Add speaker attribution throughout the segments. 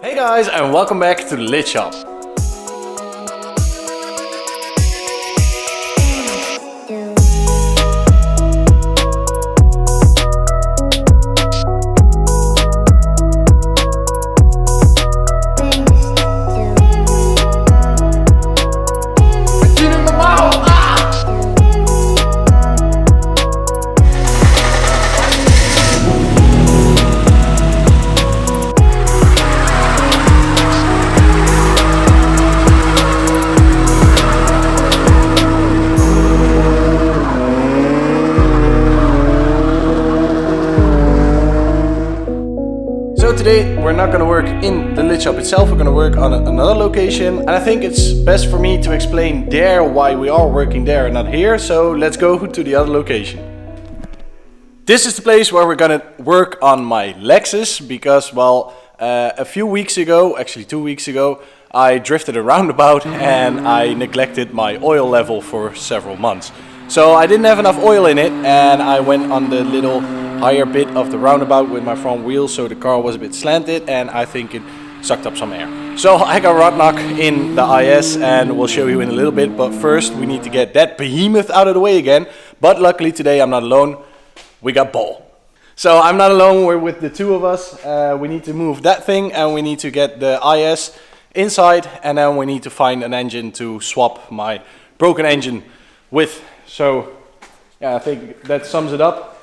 Speaker 1: Hey guys, and welcome back to the Lit Shop. So today we're not going to work in the Lit Shop itself, we're going to work on another location, and I think it's best for me to explain there why we are working there and not here, so let's go to the other location. This is the place where we're going to work on my Lexus because, well, a few weeks ago, actually 2 weeks ago, I drifted a roundabout and I neglected my oil level for several months. So I didn't have enough oil in it and I went on the little higher bit of the roundabout with my front wheel, so the car was a bit slanted and I think it sucked up some air. So I got rod knock in the IS and we'll show you in a little bit, but first we need to get that behemoth out of the way again. But luckily today I'm not alone, we got Bouke. So I'm not alone, we're with the two of us. We need to move that thing and we need to get the IS inside, and then we need to find an engine to swap my broken engine with. So yeah, I think that sums it up.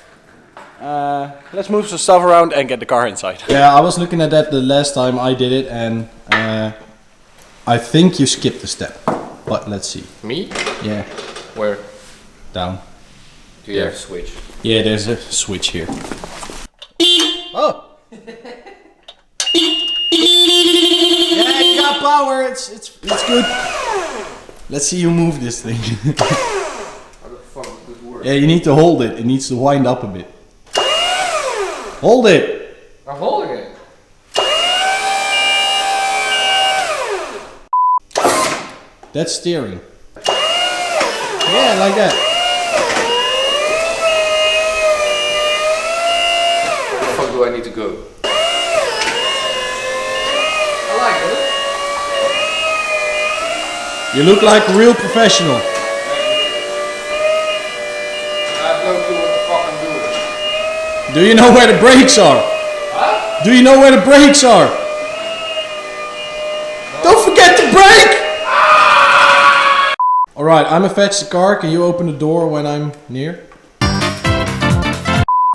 Speaker 1: Let's move some stuff around and get the car inside. Yeah, I was looking at that the last time I did it and I think you skipped a step, but let's see.
Speaker 2: Me?
Speaker 1: Yeah.
Speaker 2: Where?
Speaker 1: Down.
Speaker 2: Do you have a switch?
Speaker 1: Yeah, there's a switch here. Oh! Yeah, you got power, it's good. Let's see you move this thing.
Speaker 2: How the fuck does this work?
Speaker 1: Yeah, you need to hold it, it needs to wind up a bit. Hold it!
Speaker 2: I'm holding it.
Speaker 1: That's steering. Yeah, like that.
Speaker 2: Where the fuck do I need to go? I like it.
Speaker 1: You look like a real professional.
Speaker 2: I have no clue what the fuck I'm doing.
Speaker 1: Do you know where the brakes are?
Speaker 2: Huh?
Speaker 1: Do you know where the brakes are?
Speaker 2: No.
Speaker 1: Don't forget to brake! Alright, I'm gonna fetch the car. Can you open the door when I'm near?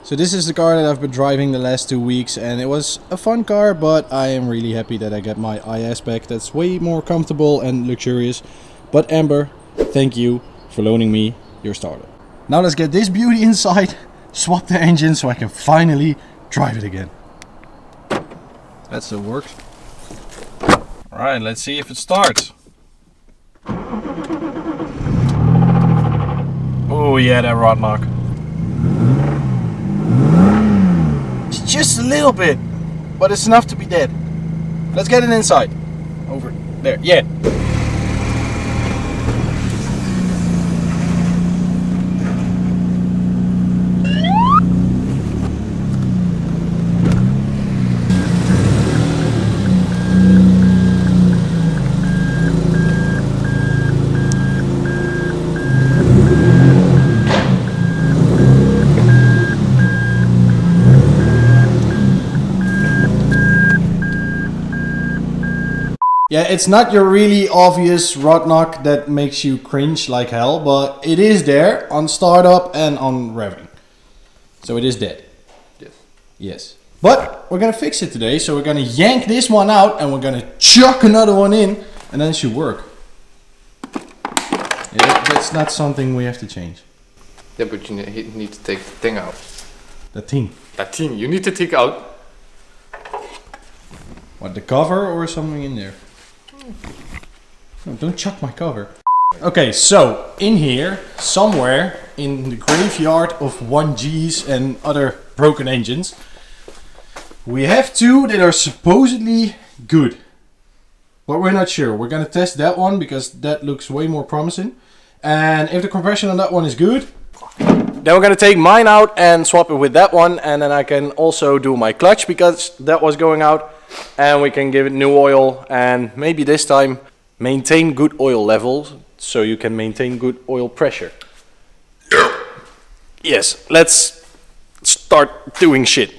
Speaker 1: So this is the car that I've been driving the last 2 weeks and it was a fun car, but I am really happy that I got my IS back. That's way more comfortable and luxurious. But Amber, thank you for loaning me your Starlet. Now let's get this beauty inside, swap the engine so I can finally drive it again. That still works. Alright, let's see if it starts. Oh yeah, that rod knock. It's just a little bit, but it's enough to be dead. Let's get it inside. Over there, yeah. Yeah, it's not your really obvious rod knock that makes you cringe like hell, but it is there on startup and on revving. So it is dead.
Speaker 2: Yes.
Speaker 1: Yes. But we're gonna fix it today, so we're gonna yank this one out and we're gonna chuck another one in and then it should work. Yeah, that's not something we have to change.
Speaker 2: Yeah, but you need to take the thing out.
Speaker 1: The thing.
Speaker 2: That thing, you need to take out.
Speaker 1: What, the cover or something in there? No, don't chuck my cover. Okay, so in here, somewhere in the graveyard of 1Gs and other broken engines, we have two that are supposedly good. But we're not sure. We're gonna test that one because that looks way more promising. And if the compression on that one is good, Then we're gonna take mine out and swap it with that one, and then I can also do my clutch because that was going out, and we can give it new oil, and maybe this time maintain good oil levels so you can maintain good oil pressure. Yes, let's start doing shit.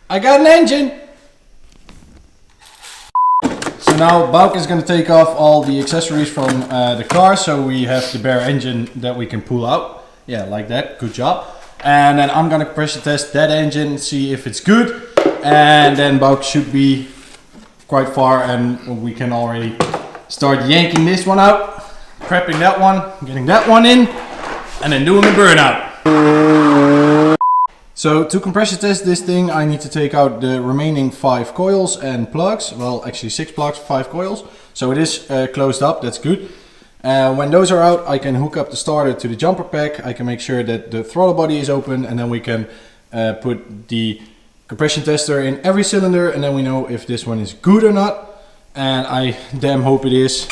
Speaker 1: I got an engine! So now Bouke is going to take off all the accessories from the car, so we have the bare engine that we can pull out. Yeah, like that, good job. And then I'm going to pressure test that engine, see if it's good. And then Bouke should be quite far and we can already start yanking this one out, prepping that one, getting that one in, and then doing the burnout. So to compressor test this thing, I need to take out the remaining 5 coils and plugs. Well, actually 6 plugs, 5 coils. So it is closed up, that's good. When those are out, I can hook up the starter to the jumper pack. I can make sure that the throttle body is open, and then we can put the compression tester in every cylinder, and then we know if this one is good or not. And I damn hope it is.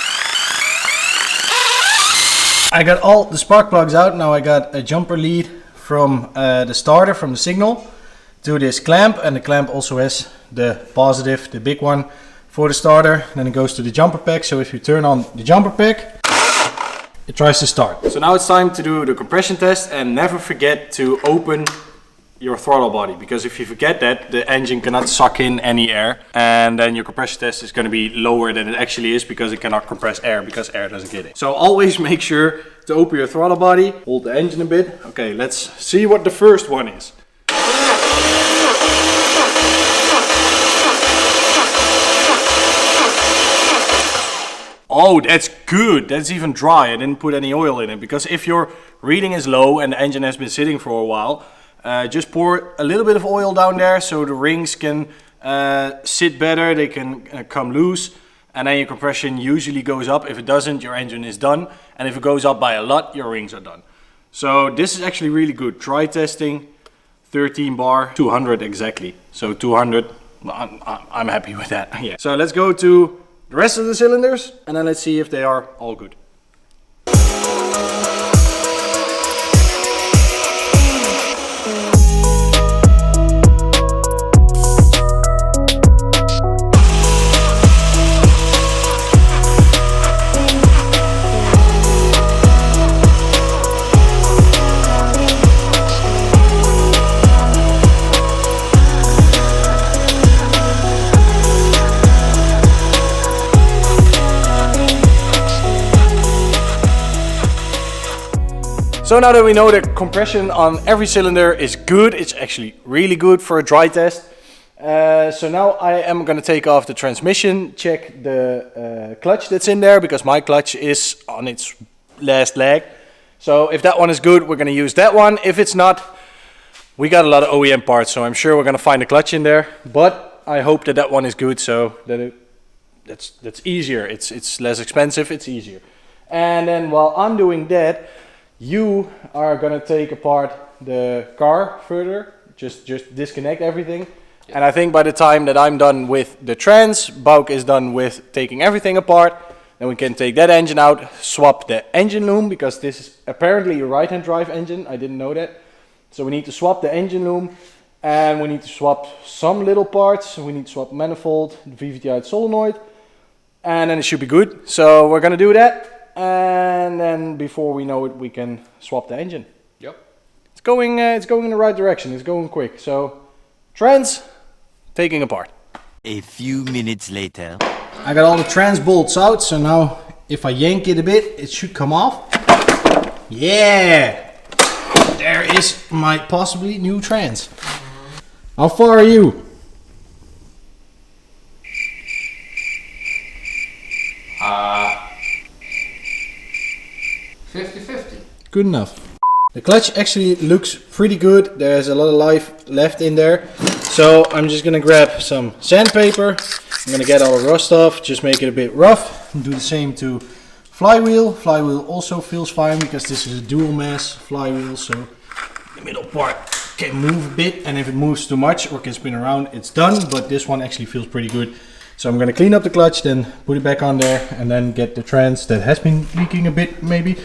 Speaker 1: I got all the spark plugs out. Now I got a jumper lead from the starter, from the signal to this clamp, and the clamp also has the positive, the big one for the starter. Then it goes to the jumper pack, so if you turn on the jumper pack, it tries to start. So now it's time to do the compression test, and never forget to open your throttle body, because if you forget that, the engine cannot suck in any air, and then your compression test is going to be lower than it actually is because it cannot compress air, because air doesn't get in. So always make sure to open your throttle body, hold the engine a bit. Okay, let's see what the first one is. Oh, that's good. That's even dry. I didn't put any oil in it, because if your reading is low and the engine has been sitting for a while, just pour a little bit of oil down there so the rings can sit better, they can come loose, and then your compression usually goes up. If it doesn't, your engine is done, and if it goes up by a lot, your rings are done. So this is actually really good. Try testing 13 bar, 200 exactly. So 200, I'm happy with that. Yeah. So let's go to the rest of the cylinders, and then let's see if they are all good. So now that we know the compression on every cylinder is good, it's actually really good for a dry test. So now I am going to take off the transmission, check the clutch that's in there, because my clutch is on its last leg. So if that one is good, we're going to use that one. If it's not, we got a lot of OEM parts, so I'm sure we're going to find a clutch in there. But I hope that that one is good, so that that's easier. It's less expensive, it's easier. And then while I'm doing that, you are gonna take apart the car further, just disconnect everything. Yeah. And I think by the time that I'm done with the trans, Bouke is done with taking everything apart, then we can take that engine out, swap the engine loom, because this is apparently a right-hand drive engine, I didn't know that. So we need to swap the engine loom, and we need to swap some little parts. We need to swap manifold, the VVT solenoid, and then it should be good. So we're gonna do that. And then before we know it, we can swap the engine.
Speaker 2: Yep.
Speaker 1: It's going in the right direction. It's going quick. So trans taking apart.
Speaker 3: A few minutes later.
Speaker 1: I got all the trans bolts out, so now if I yank it a bit, it should come off. Yeah! There is my possibly new trans. How far are you?
Speaker 2: 50-50.
Speaker 1: Good enough. The clutch actually looks pretty good. There's a lot of life left in there. So I'm just gonna grab some sandpaper. I'm gonna get all the rust off, just make it a bit rough. Do the same to flywheel. Flywheel also feels fine because this is a dual mass flywheel, so the middle part can move a bit, and if it moves too much or can spin around, it's done. But this one actually feels pretty good. So I'm gonna clean up the clutch, then put it back on there, and then get the trans that has been leaking a bit maybe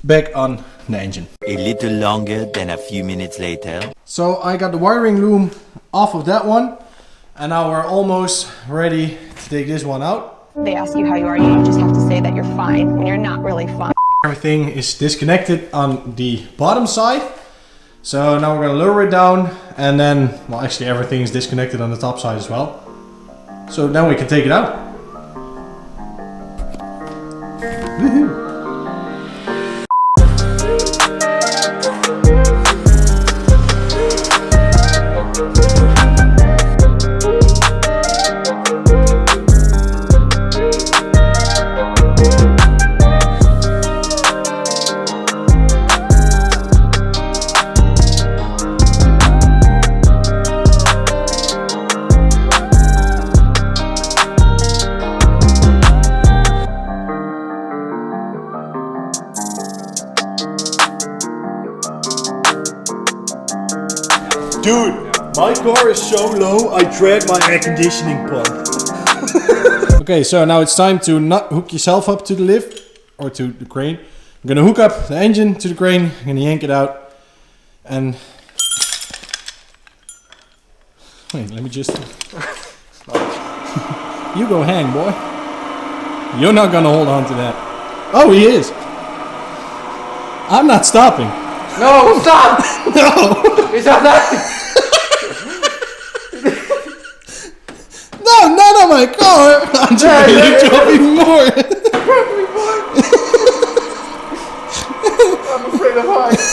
Speaker 1: back on the engine.
Speaker 3: A little longer than a few minutes later.
Speaker 1: So I got the wiring loom off of that one, and now we're almost ready to take this one out.
Speaker 4: They ask you how you are, you just have to say that you're fine when you're not really fine.
Speaker 1: Everything is disconnected on the bottom side. So now we're gonna lower it down, and then, well, actually everything is disconnected on the top side as well. So now we can take it out. Woohoo! Dude, my car is so low, I drag my air conditioning pump. Okay, so now it's time to not hook yourself up to the lift or to the crane. I'm gonna hook up the engine to the crane, I'm gonna yank it out, and wait, let me just you go hang, boy. You're not gonna hold on to that. Oh, he is. I'm not stopping.
Speaker 2: No, stop!
Speaker 1: No!
Speaker 2: Is that that?
Speaker 1: No, not on my car! I'm just gonna drop even more!
Speaker 2: I'm afraid of heights.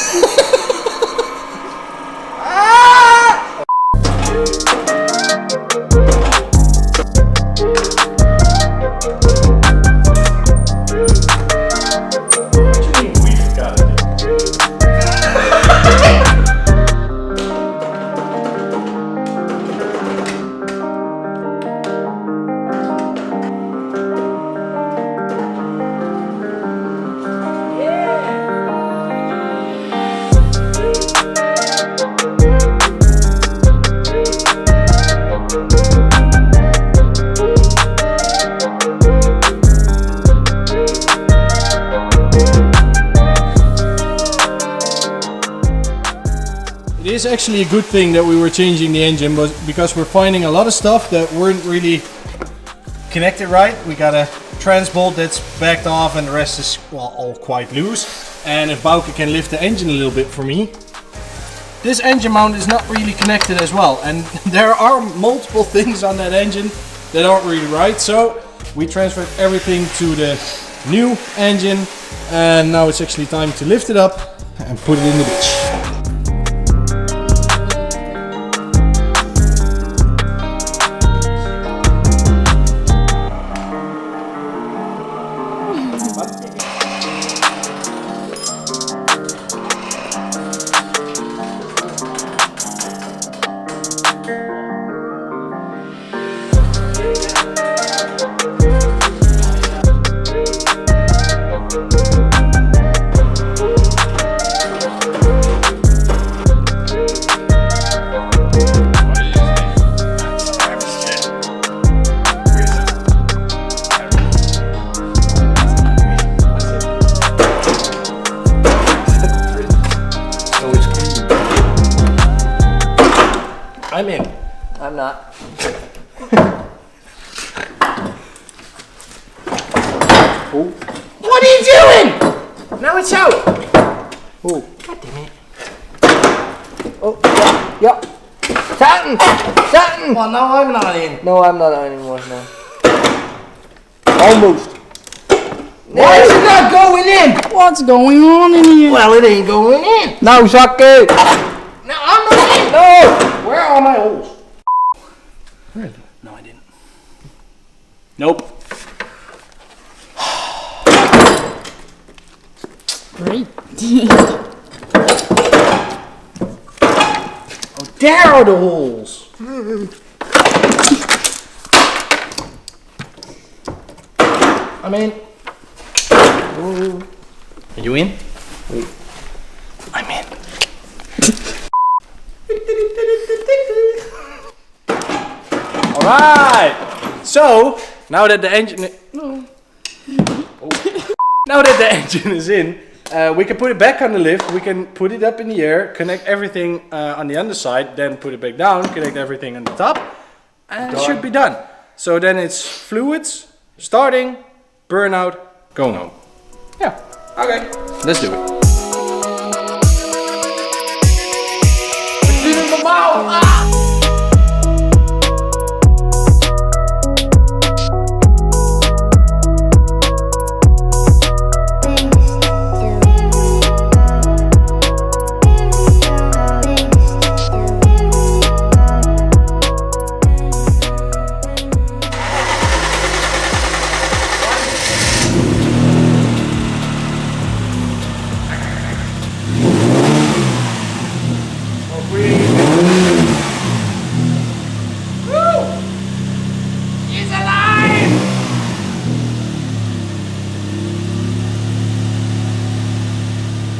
Speaker 1: It is actually a good thing that we were changing the engine, but because we're finding a lot of stuff that weren't really connected right. We got a trans bolt that's backed off, and the rest is, well, all quite loose. And if Bouke can lift the engine a little bit for me, this engine mount is not really connected as well, and there are multiple things on that engine that aren't really right. So we transferred everything to the new engine, and now it's actually time to lift it up and put it in the ditch. I'm in.
Speaker 5: I'm not.
Speaker 1: Oh.
Speaker 5: What are you doing? Now it's out.
Speaker 1: Oh.
Speaker 5: God damn it. Oh, yeah. Satin! Satin!
Speaker 1: Well, now I'm not in.
Speaker 5: No, I'm not anymore, no.
Speaker 1: Almost.
Speaker 5: Why is it not going in?
Speaker 6: What's going on in here?
Speaker 5: Well, it ain't going in.
Speaker 6: No, suck it.
Speaker 5: No, I'm not in. No!
Speaker 1: Where are my holes? No, I didn't. Nope.
Speaker 6: Great.
Speaker 1: There are the holes. I'm in. Ooh. Are you in?
Speaker 5: Wait.
Speaker 1: I'm in. Alright. So, now that the engine... Now that the engine is in, we can put it back on the lift, we can put it up in the air, connect everything on the underside, then put it back down, connect everything on the top, and it should be done. So then it's fluids, starting, burnout, going home. Yeah, okay, let's do it.
Speaker 2: It's in my mouth. Ah!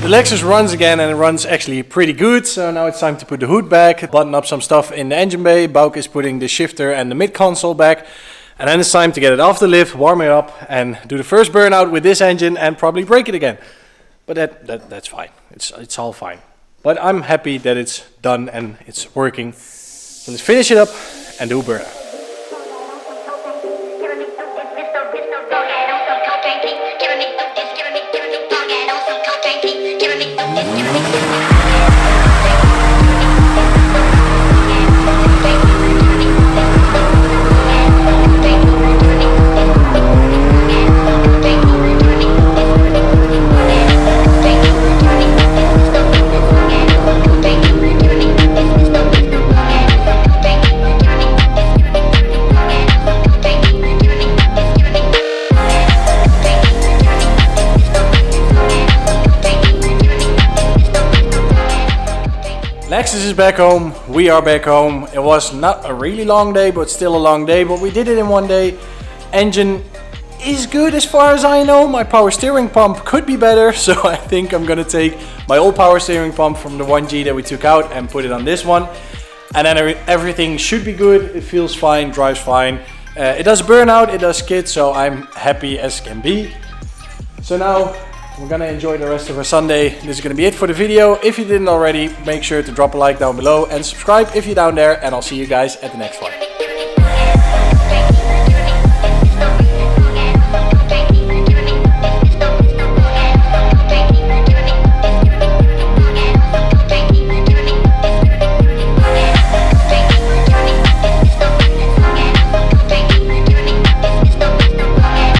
Speaker 1: The Lexus runs again, and it runs actually pretty good. So now it's time to put the hood back, button up some stuff in the engine bay. Bouke is putting the shifter and the mid console back. And then it's time to get it off the lift, warm it up, and do the first burnout with this engine and probably break it again. But that's fine. It's all fine. But I'm happy that it's done and it's working. So let's finish it up and do a burnout. Lexus is back home, we are back home. It was not a really long day, but still a long day, but we did it in one day. Engine is good as far as I know. My power steering pump could be better, so I think I'm gonna take my old power steering pump from the 1G that we took out and put it on this one. And then everything should be good. It feels fine, drives fine. It does burnout, it does skid, so I'm happy as can be. So now we're gonna enjoy the rest of our Sunday. This is gonna be it for the video. If you didn't already, make sure to drop a like down below and subscribe if you're down there, and I'll see you guys at the next one.